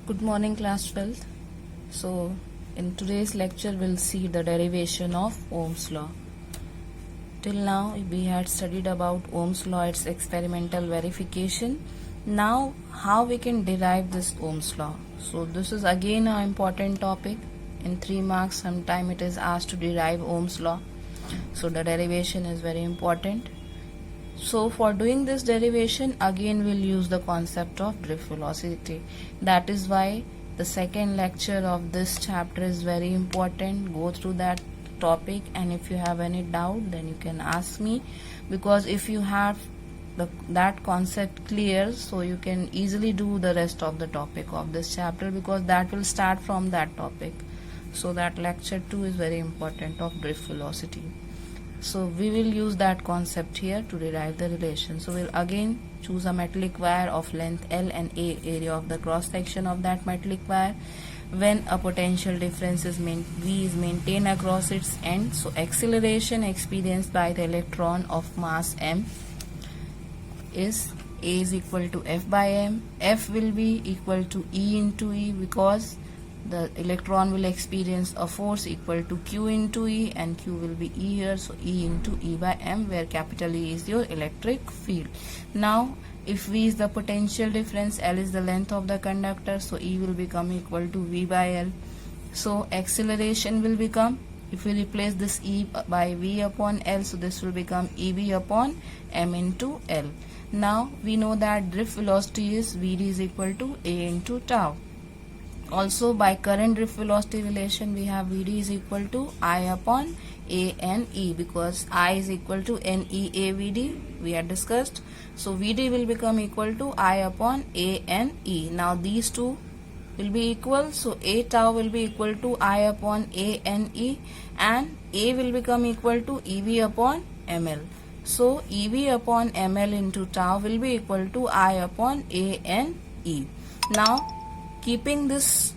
Good morning, class 12th. So, in today's lecture, we'll see the derivation of Ohm's law. Till now, we had studied about Ohm's law, its experimental verification. Now, how we can derive this Ohm's law. So, this is again an important topic. In 3 marks, sometime it is asked to derive Ohm's law. So, the derivation is very important. So for doing this derivation, again we'll use the concept of drift velocity. That is why the second lecture of this chapter is very important. Go through that topic, and if you have any doubt, then you can ask me, because if you have that concept clear, so you can easily do the rest of the topic of this chapter, because that will start from that topic. So that lecture 2 is very important of drift velocity. So we will use that concept here to derive the relation. So we'll again choose a metallic wire of length L and A, area of the cross section of that metallic wire, when a potential difference is V is maintained across its end. So acceleration experienced by the electron of mass m is A is equal to F by m. F will be equal to E into E, because the electron will experience a force equal to Q into E, and Q will be E here, so E into E by m, where capital E is your electric field. Now if V is the potential difference, L is the length of the conductor, so E will become equal to V by L. So acceleration will become, if we replace this E by V upon L, so this will become EV upon m into L. Now we know that drift velocity is Vd is equal to A into tau. Also, by current drift velocity relation, we have Vd is equal to I upon A N E, because I is equal to NEAVD, we had discussed. So Vd will become equal to I upon A N E. Now these two will be equal, so A tau will be equal to I upon A N E, and A will become equal to EV upon ML. So EV upon ML into tau will be equal to I upon A N E. Now keeping this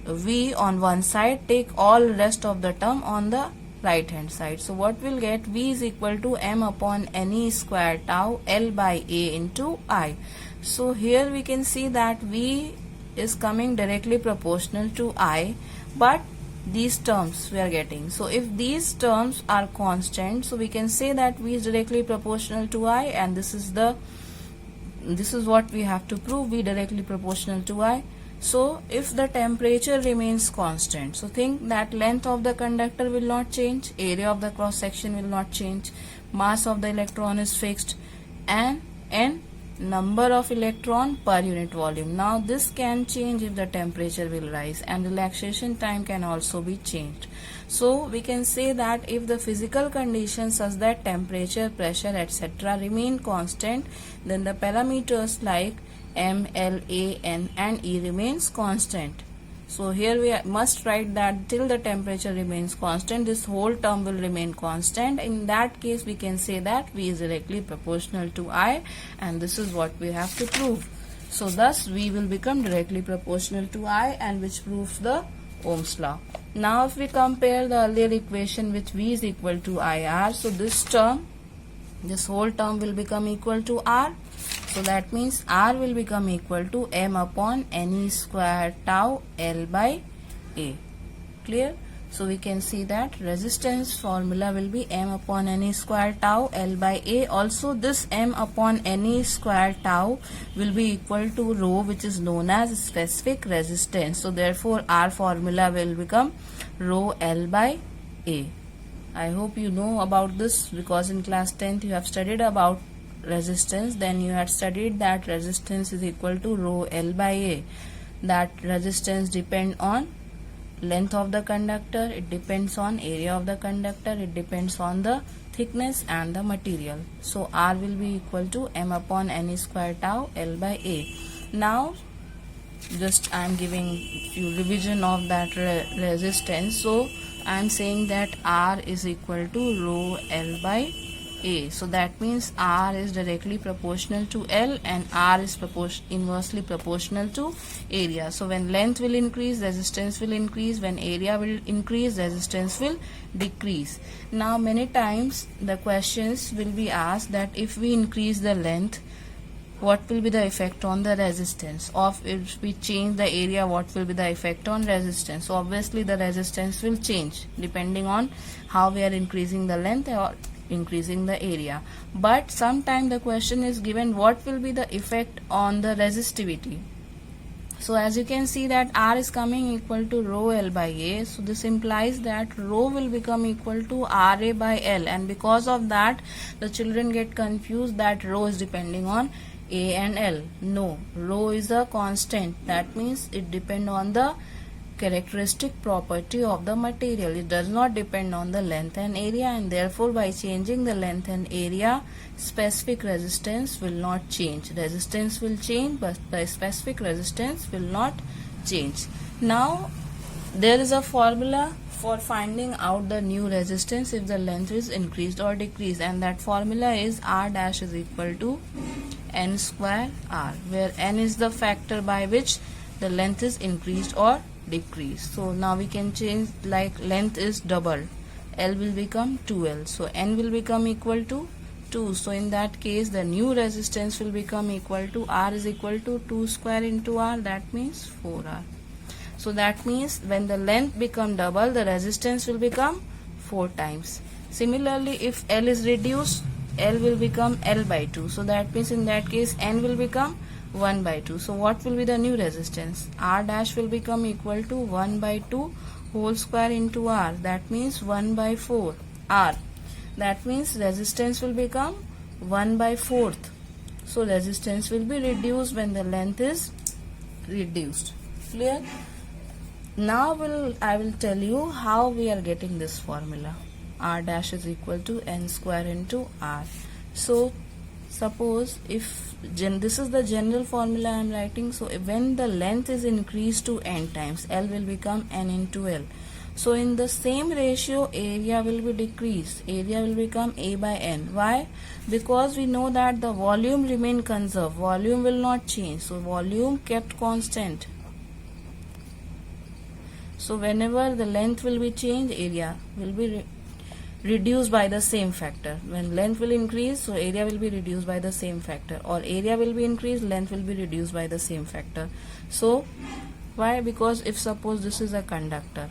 V on one side, take all rest of the term on the right hand side. So what we'll get, V is equal to m upon NE square tau L by A into I. So here we can see that V is coming directly proportional to I, but these terms we are getting. So if these terms are constant, so we can say that V is directly proportional to I, and this is what we have to prove, V directly proportional to I. So if the temperature remains constant, so think that length of the conductor will not change, area of the cross section will not change, mass of the electron is fixed, and number of electron per unit volume. Now this can change if the temperature will rise, and relaxation time can also be changed. So we can say that if the physical conditions such that temperature, pressure, etc. remain constant, then the parameters like M, L, A, N and E remains constant. So here we must write that till the temperature remains constant, this whole term will remain constant. In that case, we can say that V is directly proportional to I, and this is what we have to prove. So thus V will become directly proportional to I, and which proves the Ohm's law. Now if we compare the earlier equation with V is equal to IR, so this whole term will become equal to R. So that means R will become equal to m upon NE square tau L by A. Clear? So we can see that resistance formula will be m upon NE square tau L by A. Also this m upon NE square tau will be equal to rho, which is known as specific resistance. So therefore our formula will become rho L by A. I hope you know about this, because in class 10th you have studied about resistance. Then you had studied that resistance is equal to rho L by A. That resistance depends on length of the conductor, it depends on area of the conductor, it depends on the thickness and the material. So R will be equal to m upon NE square tau L by A. Now just I am giving few revision of that resistance. So I am saying that R is equal to rho L by A. So that means R is directly proportional to L, and R is inversely proportional to area. So when length will increase, resistance will increase. When area will increase, resistance will decrease. Now many times the questions will be asked that if we increase the length, what will be the effect on the resistance of if we change the area, what will be the effect on resistance. So obviously the resistance will change depending on how we are increasing the length or increasing the area. But sometime the question is given what will be the effect on the resistivity. So as you can see that R is coming equal to rho L by A. So this implies that rho will become equal to RA by L, and because of that the children get confused that rho is depending on A and L. No, rho is a constant. That means it depends on the characteristic property of the material. It does not depend on the length and area, and therefore by changing the length and area, specific resistance will not change. Resistance will change, but the specific resistance will not change. Now there is a formula for finding out the new resistance if the length is increased or decreased, and that formula is R dash is equal to N square R, where N is the factor by which the length is increased or decreased. So now we can change, like length is double, L will become 2L, so N will become equal to 2. So in that case the new resistance will become equal to R is equal to 2 square into R, that means 4R. So that means when the length become double, the resistance will become 4 times. Similarly, if L is reduced, L will become L by 2. So that means in that case N will become 1 by 2. So what will be the new resistance? R dash will become equal to 1 by 2 whole square into R. That means 1 by 4 R. That means resistance will become 1 by 4th. So resistance will be reduced when the length is reduced. Clear? Now I will tell you how we are getting this formula. R dash is equal to N square into R. So suppose if this is the general formula I am writing, so when the length is increased to N times, L will become N into L. So in the same ratio, area will be decreased. Area will become A by N. Why? Because we know that the volume remain conserved. Volume will not change. So volume kept constant. So whenever the length will be changed, area will be reduced by the same factor. When length will increase, so area will be reduced by the same factor, or area will be increased, length will be reduced by the same factor. So why? Because if suppose this is a conductor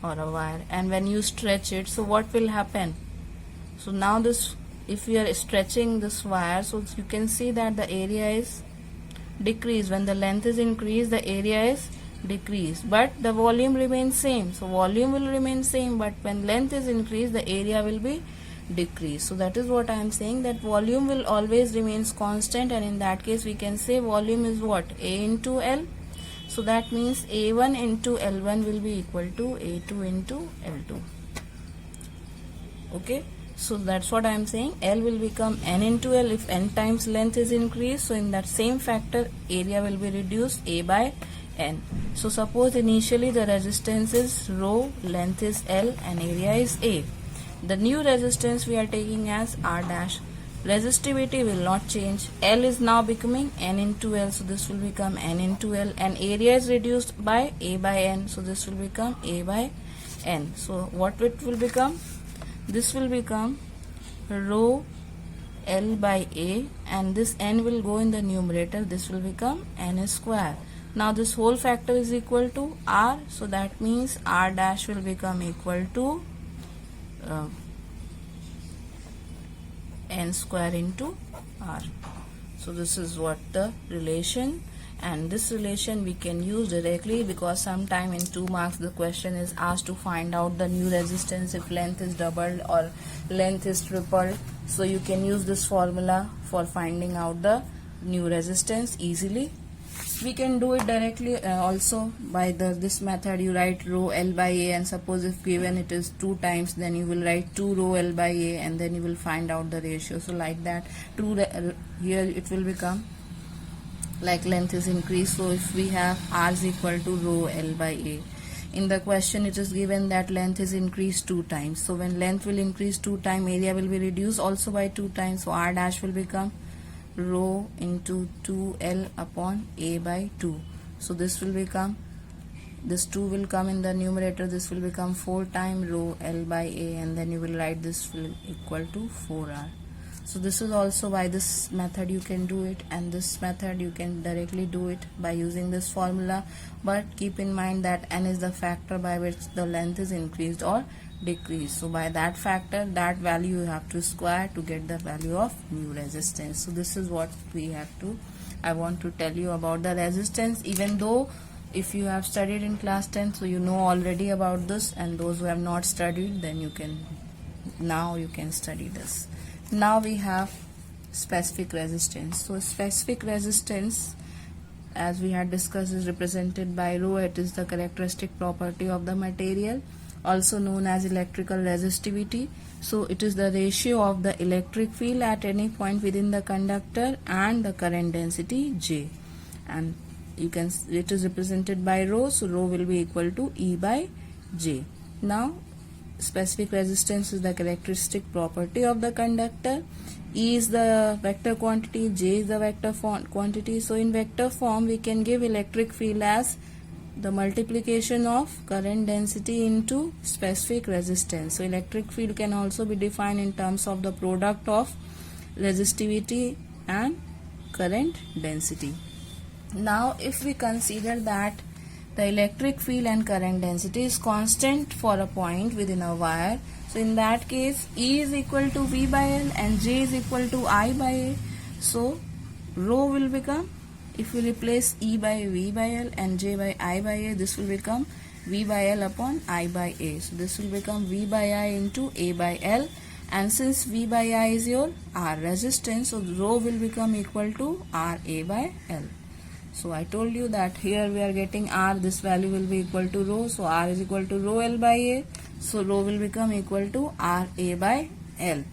or a wire, and when you stretch it, so what will happen? So now this, if we are stretching this wire, so you can see that the area is decreased. When the length is increased, the area is decreased, but the volume remains same. So volume will remain same, but when length is increased, the area will be decreased. So that is what I am saying, that volume will always remains constant, and in that case we can say volume is what? A into L. So that means A1 into L1 will be equal to A2 into L2. Okay, so that's what I am saying. L will become N into L if N times length is increased. So in that same factor, area will be reduced, A by N. So suppose initially the resistance is rho, length is L, and area is A. The new resistance we are taking as R dash. Resistivity will not change. L is now becoming N into L, so this will become N into L, and area is reduced by A by N, so this will become A by N. So what it will become? This will become rho L by A, and this N will go in the numerator. This will become N square. Now this whole factor is equal to R, so that means R dash will become equal to N square into R. So this is what the relation, and this relation we can use directly, because sometime in 2 marks the question is asked to find out the new resistance if length is doubled or length is tripled. So you can use this formula for finding out the new resistance easily. We can do it directly also by this method. You write rho L by A, and suppose if given it is 2 times, then you will write 2 rho L by A, and then you will find out the ratio. So like that, here it will become like length is increased. So if we have R is equal to rho L by A, in the question it is given that length is increased 2 times. So when length will increase 2 times, area will be reduced also by 2 times. So R dash will become rho into 2L upon A by 2. So this will become, this 2 will come in the numerator, this will become 4 times rho L by A, and then you will write this will equal to 4R. So this is also by this method you can do it, and this method you can directly do it by using this formula. But keep in mind that n is the factor by which the length is increased or decreased. So by that factor, that value you have to square to get the value of new resistance. So this is what I want to tell you about the resistance, even though if you have studied in class 10, so you know already about this, and those who have not studied, then you can study this. Now we have specific resistance. So specific resistance, as we had discussed, is represented by rho. It is the characteristic property of the material, also known as electrical resistivity. So it is the ratio of the electric field at any point within the conductor and the current density J, and it is represented by rho. So rho will be equal to E by J. Now specific resistance is the characteristic property of the conductor. E is the vector quantity, J is the vector quantity. So in vector form we can give electric field as the multiplication of current density into specific resistance. So electric field can also be defined in terms of the product of resistivity and current density. Now if we consider that the electric field and current density is constant for a point within a wire, so in that case E is equal to V by L and J is equal to I by A. So rho will become, if we replace E by V by L and J by I by A, this will become V by L upon I by A. So this will become V by I into A by L, and since V by I is your R resistance, so rho will become equal to R A by L. So I told you that here we are getting R, this value will be equal to rho, so R is equal to rho L by A, so rho will become equal to R A by L.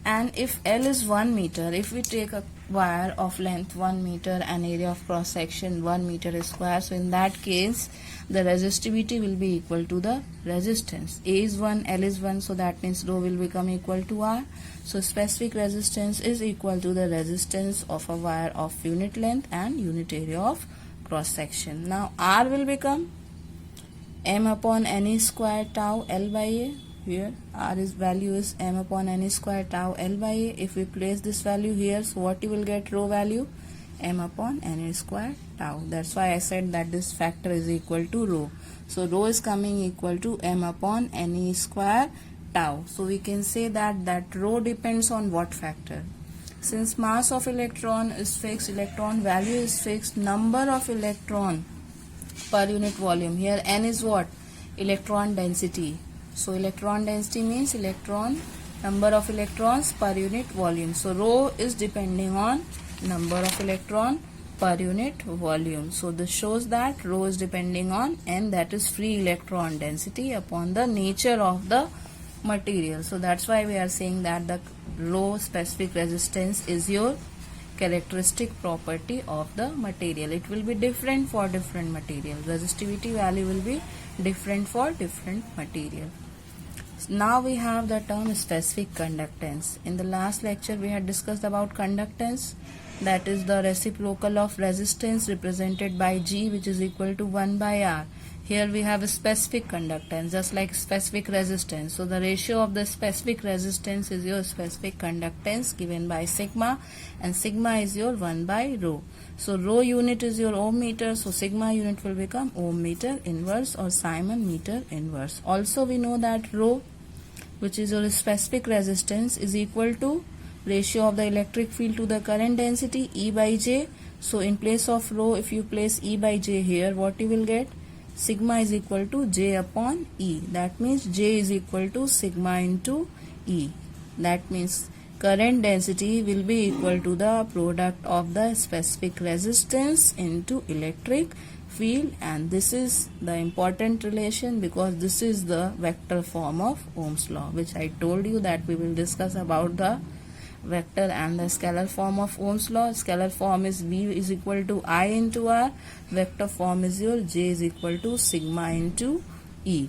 And if L is 1 meter, if we take a wire of length 1 meter and area of cross section 1 meter square, so in that case the resistivity will be equal to the resistance. A is 1, L is 1, so that means rho will become equal to R. So specific resistance is equal to the resistance of a wire of unit length and unit area of cross section. Now R will become M upon N square tau L by A. Here R's value is M upon N square tau L by A. If we place this value here, so what you will get? Rho value M upon N square tau. That's why I said that this factor is equal to rho. So rho is coming equal to M upon N square tau. So we can say that rho depends on what factor? Since mass of electron is fixed, electron value is fixed, number of electron per unit volume. Here N is what? Electron density. So electron density means number of electrons per unit volume. So rho is depending on number of electron per unit volume. So this shows that rho is depending on N, that is free electron density, upon the nature of the material. So that's why we are saying that the rho specific resistance is your characteristic property of the material. It will be different for different material. Resistivity value will be different for different material. Now we have the term specific conductance. In the last lecture we had discussed about conductance, that is the reciprocal of resistance represented by G, which is equal to 1 by R. Here we have a specific conductance, just like specific resistance. So the ratio of the specific resistance is your specific conductance given by sigma, and sigma is your 1 by rho. So rho unit is your ohm meter, so sigma unit will become ohm meter inverse or Simon meter inverse. Also we know that rho, which is your specific resistance, is equal to ratio of the electric field to the current density E by J. So in place of rho, if you place E by J here, what you will get? Sigma is equal to J upon E. That means J is equal to sigma into E. That means current density will be equal to the product of the specific resistance into electric field, and this is the important relation because this is the vector form of Ohm's law, which I told you that we will discuss about the vector and the scalar form of Ohm's law. Scalar form is V is equal to I into R. Vector form is your J is equal to sigma into E.